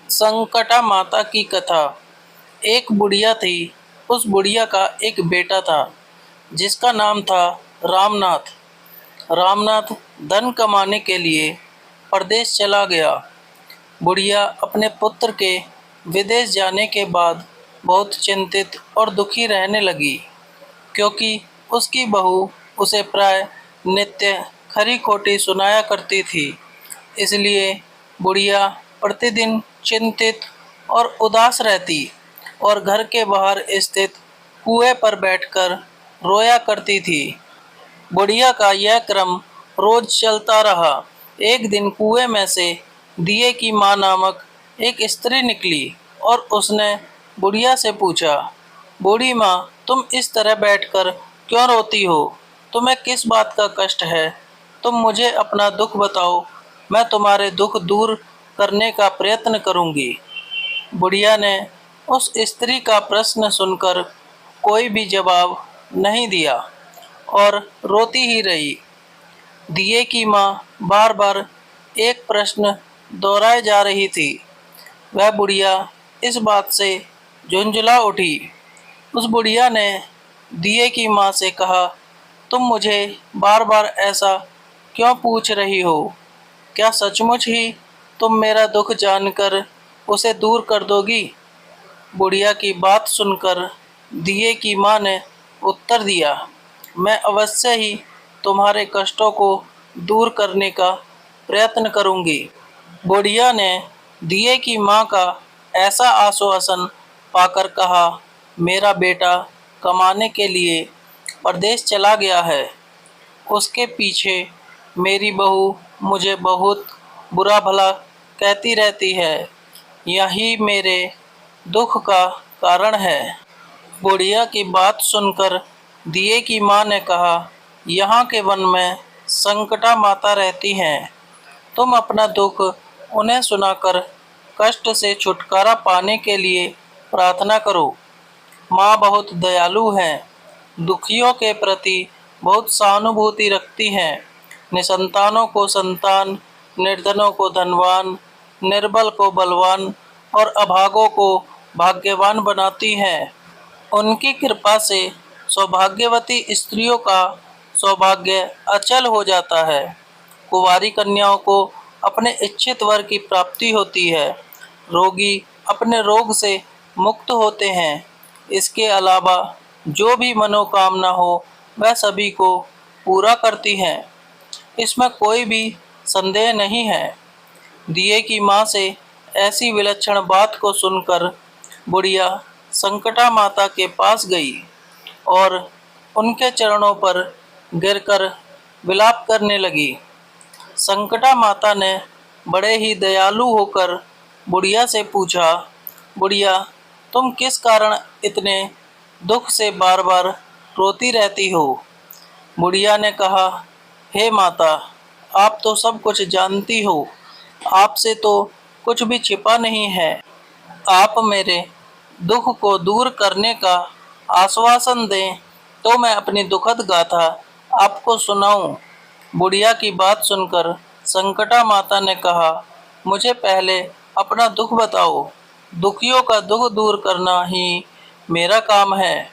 संकटा माता की कथा। एक बुढ़िया थी। उस बुढ़िया का एक बेटा था जिसका नाम था रामनाथ। रामनाथ धन कमाने के लिए परदेश चला गया। बुढ़िया अपने पुत्र के विदेश जाने के बाद बहुत चिंतित और दुखी रहने लगी, क्योंकि उसकी बहू उसे प्राय नित्य खरी खोटी सुनाया करती थी। इसलिए बुढ़िया प्रतिदिन चिंतित और उदास रहती और घर के बाहर स्थित कुएं पर बैठकर रोया करती थी। बुढ़िया का यह क्रम रोज चलता रहा। एक दिन कुएं में से दिए की माँ नामक एक स्त्री निकली और उसने बुढ़िया से पूछा, बूढ़ी माँ, तुम इस तरह बैठकर क्यों रोती हो? तुम्हें किस बात का कष्ट है? तुम मुझे अपना दुख बताओ, मैं तुम्हारे दुख दूर करने का प्रयत्न करूंगी। बुढ़िया ने उस स्त्री का प्रश्न सुनकर कोई भी जवाब नहीं दिया और रोती ही रही। दिए की माँ बार बार एक प्रश्न दोहराए जा रही थी। वह बुढ़िया इस बात से झुंझला उठी। उस बुढ़िया ने दिए की माँ से कहा, तुम मुझे बार बार ऐसा क्यों पूछ रही हो? क्या सचमुच ही तुम मेरा दुख जानकर उसे दूर कर दोगी? बुढ़िया की बात सुनकर दिए की माँ ने उत्तर दिया, मैं अवश्य ही तुम्हारे कष्टों को दूर करने का प्रयत्न करूंगी। बुढ़िया ने दिए की माँ का ऐसा आश्वासन पाकर कहा, मेरा बेटा कमाने के लिए परदेश चला गया है। उसके पीछे मेरी बहू मुझे बहुत बुरा भला कहती रहती है। यही मेरे दुख का कारण है। बुढ़िया की बात सुनकर दिए की माँ ने कहा, यहाँ के वन में संकटा माता रहती हैं। तुम अपना दुख उन्हें सुनाकर कष्ट से छुटकारा पाने के लिए प्रार्थना करो। माँ बहुत दयालु हैं, दुखियों के प्रति बहुत सहानुभूति रखती हैं। निसंतानों को संतान, निर्धनों को धनवान, निर्बल को बलवान और अभागों को भाग्यवान बनाती हैं। उनकी कृपा से सौभाग्यवती स्त्रियों का सौभाग्य अचल हो जाता है। कुंवारी कन्याओं को अपने इच्छित वर की प्राप्ति होती है। रोगी अपने रोग से मुक्त होते हैं। इसके अलावा जो भी मनोकामना हो वह सभी को पूरा करती हैं। इसमें कोई भी संदेह नहीं है। दिए की माँ से ऐसी विलक्षण बात को सुनकर बुढ़िया संकटा माता के पास गई और उनके चरणों पर गिरकर विलाप करने लगी। संकटा माता ने बड़े ही दयालु होकर बुढ़िया से पूछा, बुढ़िया, तुम किस कारण इतने दुख से बार बार रोती रहती हो? बुढ़िया ने कहा, हे माता, आप तो सब कुछ जानती हो। आपसे तो कुछ भी छिपा नहीं है। आप मेरे दुख को दूर करने का आश्वासन दें तो मैं अपनी दुखद गाथा आपको सुनाऊं। बुढ़िया की बात सुनकर संकटा माता ने कहा, मुझे पहले अपना दुख बताओ। दुखियों का दुख दूर करना ही मेरा काम है।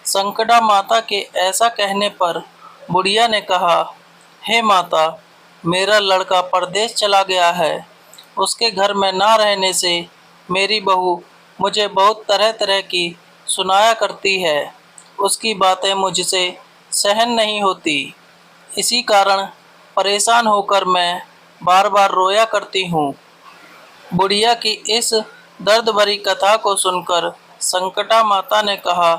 संकटा माता के ऐसा कहने पर बुढ़िया ने कहा, हे माता, मेरा लड़का परदेश चला गया है। उसके घर में ना रहने से मेरी बहू मुझे बहुत तरह तरह की सुनाया करती है। उसकी बातें मुझसे सहन नहीं होती। इसी कारण परेशान होकर मैं बार बार रोया करती हूँ। बुढ़िया की इस दर्द भरी कथा को सुनकर संकटा माता ने कहा,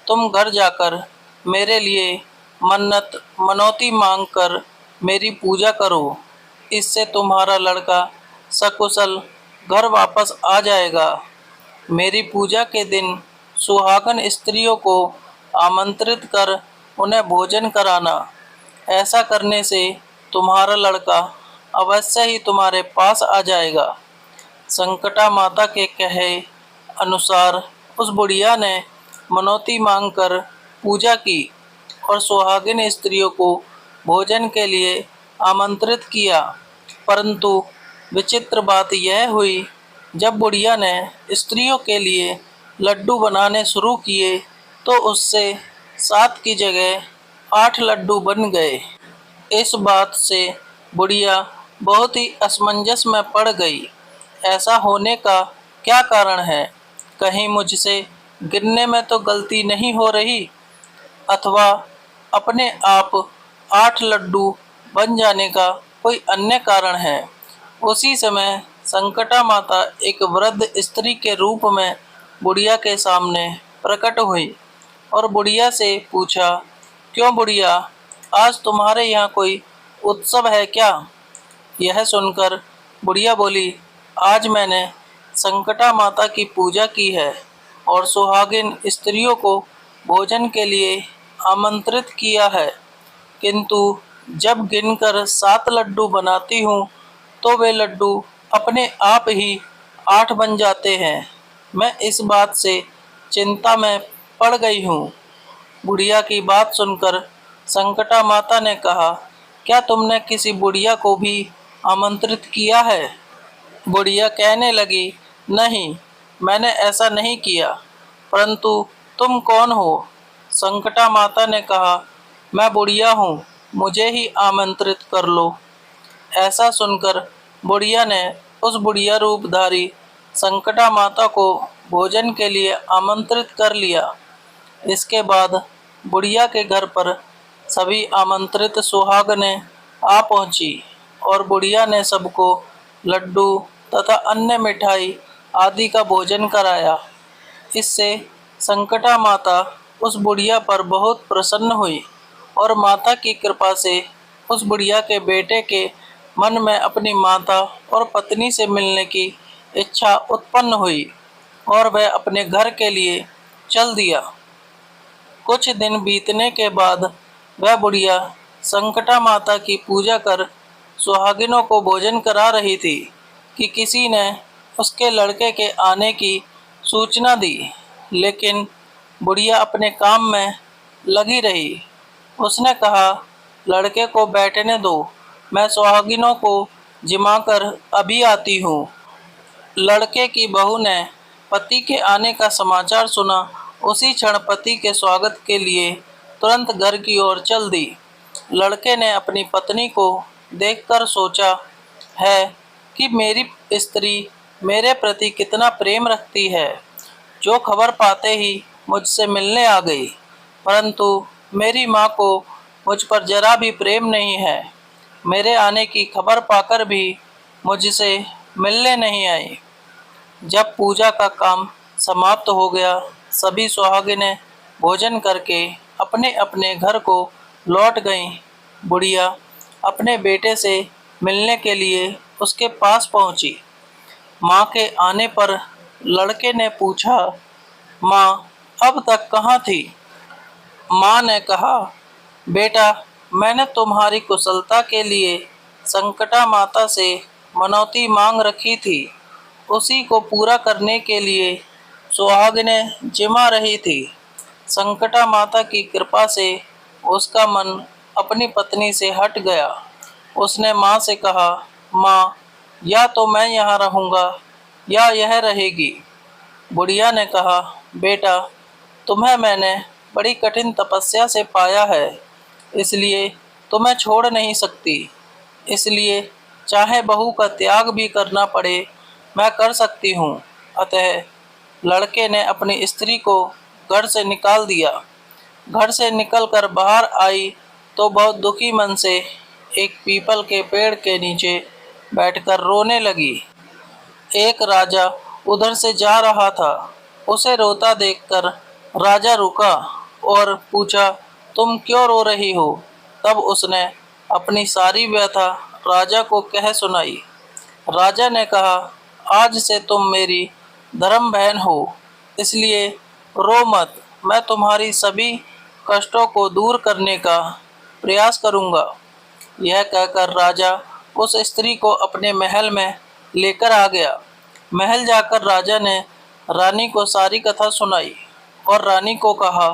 तुम घर जाकर मेरे लिए मन्नत मनौती मांग कर मेरी पूजा करो। इससे तुम्हारा लड़का सकुशल घर वापस आ जाएगा। मेरी पूजा के दिन सुहागन स्त्रियों को आमंत्रित कर उन्हें भोजन कराना। ऐसा करने से तुम्हारा लड़का अवश्य ही तुम्हारे पास आ जाएगा। संकटा माता के कहे अनुसार उस बुढ़िया ने मनौती मांगकर पूजा की और सुहागिन स्त्रियों को भोजन के लिए आमंत्रित किया। परंतु विचित्र बात यह हुई, जब बुढ़िया ने स्त्रियों के लिए लड्डू बनाने शुरू किए तो उससे 7 की जगह 8 लड्डू बन गए। इस बात से बुढ़िया बहुत ही असमंजस में पड़ गई। ऐसा होने का क्या कारण है? कहीं मुझसे गिनने में तो गलती नहीं हो रही, अथवा अपने आप 8 लड्डू बन जाने का कोई अन्य कारण है। उसी समय संकटा माता एक वृद्ध स्त्री के रूप में बुढ़िया के सामने प्रकट हुई और बुढ़िया से पूछा, क्यों बुढ़िया, आज तुम्हारे यहाँ कोई उत्सव है क्या? यह सुनकर बुढ़िया बोली, आज मैंने संकटा माता की पूजा की है और सुहागिन स्त्रियों को भोजन के लिए आमंत्रित किया है, किंतु जब गिनकर 7 लड्डू बनाती हूँ तो वे लड्डू अपने आप ही 8 बन जाते हैं। मैं इस बात से चिंता में पड़ गई हूँ। बुढ़िया की बात सुनकर संकटा माता ने कहा, क्या तुमने किसी बुढ़िया को भी आमंत्रित किया है? बुढ़िया कहने लगी, नहीं, मैंने ऐसा नहीं किया। परंतु तुम कौन हो? संकटा माता ने कहा, मैं बुढ़िया हूँ, मुझे ही आमंत्रित कर लो। ऐसा सुनकर बुढ़िया ने उस बुढ़िया रूपधारी संकटा माता को भोजन के लिए आमंत्रित कर लिया। इसके बाद बुढ़िया के घर पर सभी आमंत्रित सुहागनें आ पहुंची और बुढ़िया ने सबको लड्डू तथा अन्य मिठाई आदि का भोजन कराया। इससे संकटा माता उस बुढ़िया पर बहुत प्रसन्न हुई और माता की कृपा से उस बुढ़िया के बेटे के मन में अपनी माता और पत्नी से मिलने की इच्छा उत्पन्न हुई और वह अपने घर के लिए चल दिया। कुछ दिन बीतने के बाद वह बुढ़िया संकटा माता की पूजा कर सुहागिनों को भोजन करा रही थी कि किसी ने उसके लड़के के आने की सूचना दी, लेकिन बुढ़िया अपने काम में लगी रही। उसने कहा, लड़के को बैठने दो, मैं सुहागिनों को जिमाकर अभी आती हूँ। लड़के की बहू ने पति के आने का समाचार सुना। उसी क्षण पति के स्वागत के लिए तुरंत घर की ओर चल दी। लड़के ने अपनी पत्नी को देखकर सोचा है कि मेरी स्त्री मेरे प्रति कितना प्रेम रखती है, जो खबर पाते ही मुझसे मिलने आ गई। परंतु मेरी माँ को मुझ पर जरा भी प्रेम नहीं है। मेरे आने की खबर पाकर भी मुझसे मिलने नहीं आई। जब पूजा का काम समाप्त हो गया, सभी सुहागिनें भोजन करके अपने अपने घर को लौट गईं। बुढ़िया अपने बेटे से मिलने के लिए उसके पास पहुंची। माँ के आने पर लड़के ने पूछा, माँ अब तक कहाँ थी? माँ ने कहा, बेटा, मैंने तुम्हारी कुशलता के लिए संकटा माता से मनौती मांग रखी थी। उसी को पूरा करने के लिए सुहागिनें जिमा रही थी। संकटा माता की कृपा से उसका मन अपनी पत्नी से हट गया। उसने माँ से कहा, माँ, या तो मैं यहाँ रहूँगा या यह रहेगी। बुढ़िया ने कहा, बेटा, तुम्हें मैंने बड़ी कठिन तपस्या से पाया है, इसलिए तुम्हें छोड़ नहीं सकती। इसलिए चाहे बहू का त्याग भी करना पड़े, मैं कर सकती हूँ। अतः लड़के ने अपनी स्त्री को घर से निकाल दिया। घर से निकलकर बाहर आई तो बहुत दुखी मन से एक पीपल के पेड़ के नीचे बैठकर रोने लगी। एक राजा उधर से जा रहा था। उसे रोता देखकर राजा रुका और पूछा, तुम क्यों रो रही हो? तब उसने अपनी सारी व्यथा राजा को कह सुनाई। राजा ने कहा, आज से तुम मेरी धर्म बहन हो, इसलिए रो मत। मैं तुम्हारी सभी कष्टों को दूर करने का प्रयास करूंगा। यह कहकर राजा उस स्त्री को अपने महल में लेकर आ गया। महल जाकर राजा ने रानी को सारी कथा सुनाई और रानी को कहा,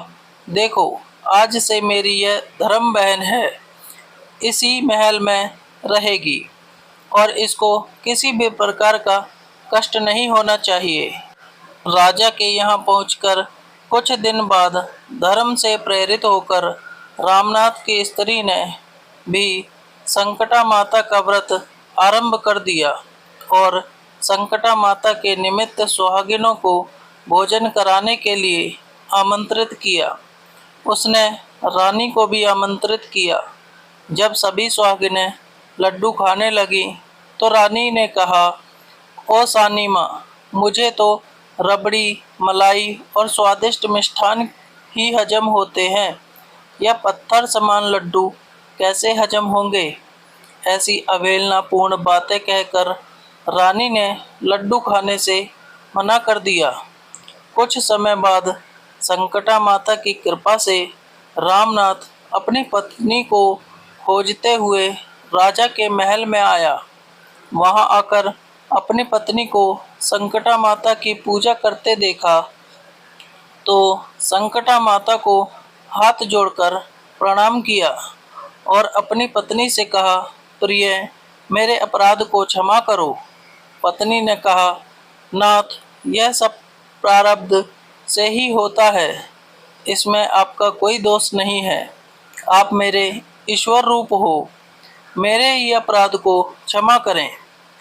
देखो, आज से मेरी यह धर्म बहन है, इसी महल में रहेगी और इसको किसी भी प्रकार का कष्ट नहीं होना चाहिए। राजा के यहाँ पहुंचकर कुछ दिन बाद धर्म से प्रेरित होकर रामनाथ की स्त्री ने भी संकटा माता का व्रत आरंभ कर दिया और संकटा माता के निमित्त सुहागिनों को भोजन कराने के लिए आमंत्रित किया। उसने रानी को भी आमंत्रित किया। जब सभी सुहागिनें लड्डू खाने लगी तो रानी ने कहा, ओ सानी माँ, मुझे तो रबड़ी, मलाई और स्वादिष्ट मिष्ठान ही हजम होते हैं, यह पत्थर समान लड्डू कैसे हजम होंगे। ऐसी अवहेलनापूर्ण बातें कहकर रानी ने लड्डू खाने से मना कर दिया। कुछ समय बाद संकटा माता की कृपा से रामनाथ अपनी पत्नी को खोजते हुए राजा के महल में आया। वहां आकर अपनी पत्नी को संकटा माता की पूजा करते देखा तो संकटा माता को हाथ जोड़कर प्रणाम किया और अपनी पत्नी से कहा, प्रिय, मेरे अपराध को क्षमा करो। पत्नी ने कहा, नाथ, यह सब प्रारब्ध से ही होता है, इसमें आपका कोई दोष नहीं है। आप मेरे ईश्वर रूप हो, मेरे ही अपराध को क्षमा करें।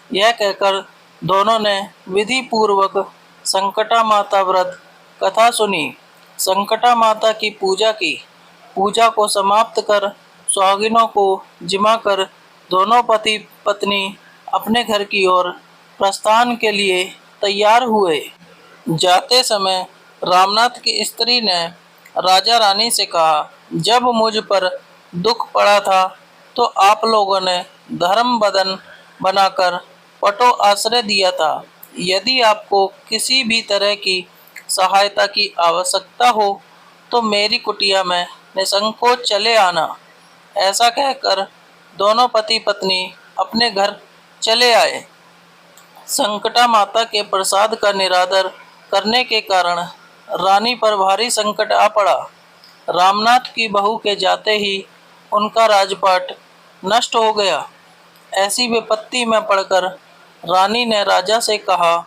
यह कहकर दोनों ने विधि पूर्वक संकटा माता व्रत कथा सुनी, संकटा माता की पूजा की। पूजा को समाप्त कर सुहागिनों को जिमा कर दोनों पति पत्नी अपने घर की ओर प्रस्थान के लिए तैयार हुए। जाते समय रामनाथ की स्त्री ने राजा रानी से कहा, जब मुझ पर दुख पड़ा था तो आप लोगों ने धर्म बदन बनाकर पटो आश्रय दिया था। यदि आपको किसी भी तरह की सहायता की आवश्यकता हो तो मेरी कुटिया में निसंकोच चले आना। ऐसा कहकर दोनों पति पत्नी अपने घर चले आए। संकटा माता के प्रसाद का निरादर करने के कारण रानी पर भारी संकट आ पड़ा। रामनाथ की बहू के जाते ही उनका राजपाट नष्ट हो गया। ऐसी विपत्ति में पड़कर रानी ने राजा से कहा,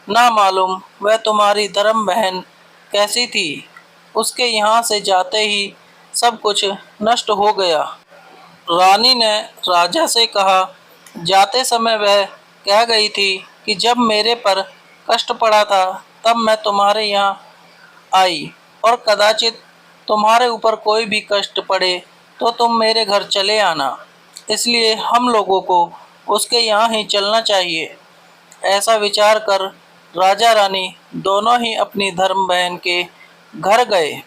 ना मालूम वह तुम्हारी धर्म बहन कैसी थी, उसके यहाँ से जाते ही सब कुछ नष्ट हो गया। रानी ने राजा से कहा, जाते समय वह कह गई थी कि जब मेरे पर कष्ट पड़ा था तब मैं तुम्हारे यहाँ आई और कदाचित तुम्हारे ऊपर कोई भी कष्ट पड़े तो तुम मेरे घर चले आना, इसलिए हम लोगों को उसके यहाँ ही चलना चाहिए। ऐसा विचार कर राजा रानी दोनों ही अपनी धर्म बहन के घर गए।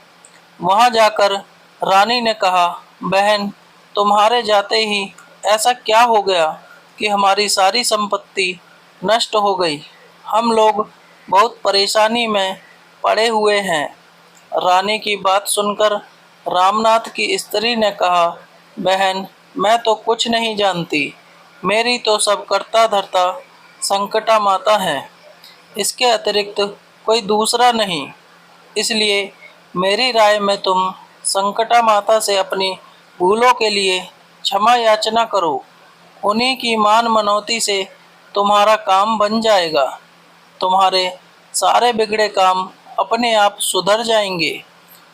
वहां जाकर रानी ने कहा, बहन, तुम्हारे जाते ही ऐसा क्या हो गया कि हमारी सारी संपत्ति नष्ट हो गई। हम लोग बहुत परेशानी में पड़े हुए हैं। रानी की बात सुनकर रामनाथ की स्त्री ने कहा, बहन, मैं तो कुछ नहीं जानती, मेरी तो सब करता धरता संकटा माता है, इसके अतिरिक्त कोई दूसरा नहीं। इसलिए मेरी राय में तुम संकटा माता से अपनी भूलों के लिए क्षमा याचना करो। उन्हीं की मान मनौती से तुम्हारा काम बन जाएगा। तुम्हारे सारे बिगड़े काम अपने आप सुधर जाएंगे।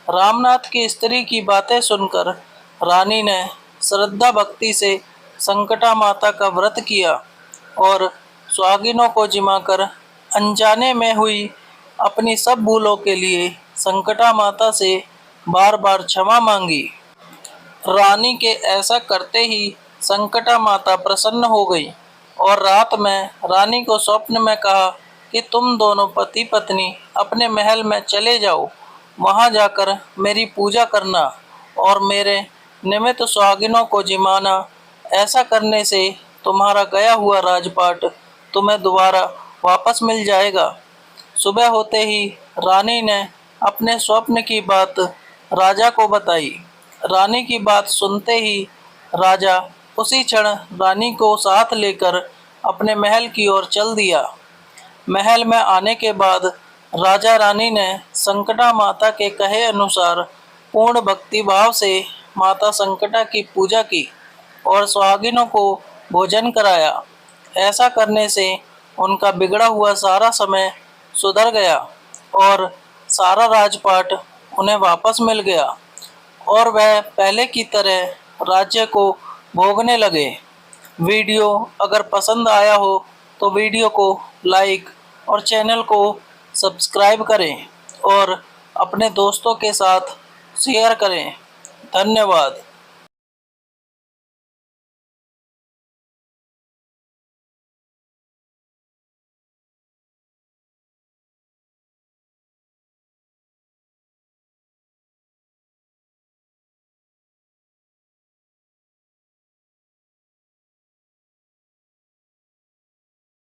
रामनाथ की स्त्री की बातें सुनकर रानी ने श्रद्धा भक्ति से संकटा माता का व्रत किया और सुहागिनों को जिमाकर अनजाने में हुई अपनी सब भूलों के लिए संकटा माता से बार बार क्षमा मांगी। रानी के ऐसा करते ही संकटा माता प्रसन्न हो गई और रात में रानी को स्वप्न में कहा कि तुम दोनों पति पत्नी अपने महल में चले जाओ, वहां जाकर मेरी पूजा करना और मेरे निमित्त सुहागिनों को जिमाना। ऐसा करने से तुम्हारा गया हुआ राजपाट तुम्हें दोबारा वापस मिल जाएगा। सुबह होते ही रानी ने अपने स्वप्न की बात राजा को बताई। रानी की बात सुनते ही राजा उसी क्षण रानी को साथ लेकर अपने महल की ओर चल दिया। महल में आने के बाद राजा रानी ने संकटा माता के कहे अनुसार पूर्ण भक्ति भाव से माता संकटा की पूजा की और सुहागिनों को भोजन कराया। ऐसा करने से उनका बिगड़ा हुआ सारा समय सुधर गया और सारा राजपाट उन्हें वापस मिल गया और वह पहले की तरह राज्य को भोगने लगे। वीडियो अगर पसंद आया हो तो वीडियो को लाइक और चैनल को सब्सक्राइब करें और अपने दोस्तों के साथ शेयर करें। धन्यवाद।